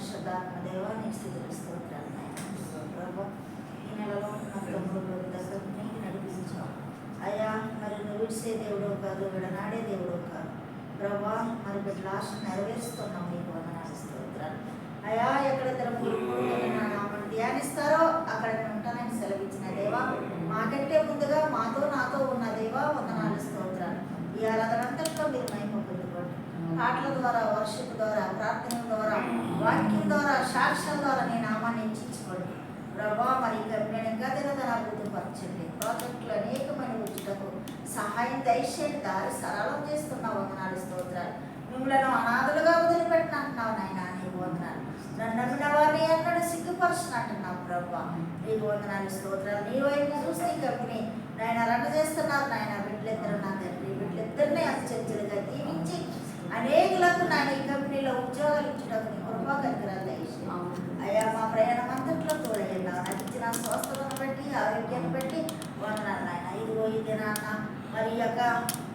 పరిశుద్ధాత్మ దేవ నీకు స్థితులు స్తోత్రాలు ప్రభు. ఈ నెలలో నా తమ్ముడు దగ్గర నీకు నడిపించావు అయ్యా. మరి నువ్వు విడిసే దేవుడు కాదు, విడనాడే దేవుడు కాదు ప్రభా. మరి బిడ్డల ఆశ నెరవేరుస్తున్నావు, నీకు వందనాలు స్తోత్రాలు అయ్యా. ఎక్కడిద్దరు నా నామని ధ్యానిస్తారో అక్కడ నేను ఉంటానని సెలవిచ్చిన దేవా, మాకంటే ముందుగా మాతో నాతో ఉన్న దేవా వందనాలు స్తోత్రాలు. ఇవాళ అదంతట్లో మీరు మహిమ పొందుకోండి. పాటల ద్వారా, వర్షిప్ ద్వారా, ప్రార్థన ద్వారా, వాక్యం ద్వారా, సాక్ష్యం ద్వారా నేను నామాన్ని హెచ్చించుకోండి ప్రభా. మరి నేను ఇంకా అభివృద్ధి పరచండి. ప్రాజెక్టులు అనేకమైన ఉచితకు సహాయం దయచేయండి. దారి సరళం చేస్తున్న వందనాలు స్తోత్రాలు. మిమ్మల్ని అనాథలుగా వదిలిపెట్టిన అంటున్నావు నాయన, నీకు వందనాలు. నన్ను నమ్మిన వారిని అన్నాడు సిగ్గుపరచను అంటున్నావు ప్రభా, నీకు వందనాలు స్తోత్రాలు. నీ వైపు చూసి నీ కంపెనీ నాయన రన్ చేస్తున్నారు నాయన. బిడ్డలిద్దరు నా తండ్రి, బిడ్డలిద్దరిని అత్యంతలుగా దీవించి అనేకులకు నా ఈ కంపెనీలో ఉద్యోగాలు ఇచ్చడానికి నీ కృపా కనికరాలు దయచేయండి అయ్యా. మా ప్రయాణం అంతట్లో తోడయ్యాను. నాకు ఇచ్చిన స్వస్థతను బట్టి, ఆరోగ్యాన్ని బట్టి వందనాలు నాయన. ఇదిగో ఇది నాన్న మరి ఈ యొక్క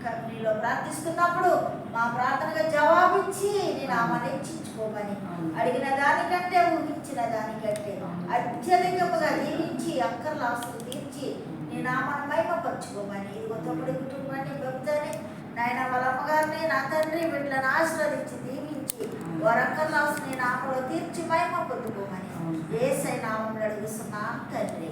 కంపెనీలో ప్రార్థిస్తున్నప్పుడు మా ప్రార్థనగా జవాబిచ్చి నేను ఆమెను హెచ్చించుకోమని, అడిగిన దానికంటే ఊహించిన దానికంటే అత్యధికముగా దీవించి అక్కర్ల ఆస్తులు తీర్చి నేను ఆమెను మహిమపరచుకోమని. ఇదిగో తమ్ముడి కుటుంబాన్ని పెద్దని నాయన వాళ్ళ అమ్మగారిని నా తండ్రి వీళ్ళని ఆశీర్వదించి దీవించి వారక్కర్ల ఆస్తులు నేను ఆమెలో తీర్చి మహిమ పొందుకోమని యేసయ్య నామములో అడుగుతున్నాను తండ్రి.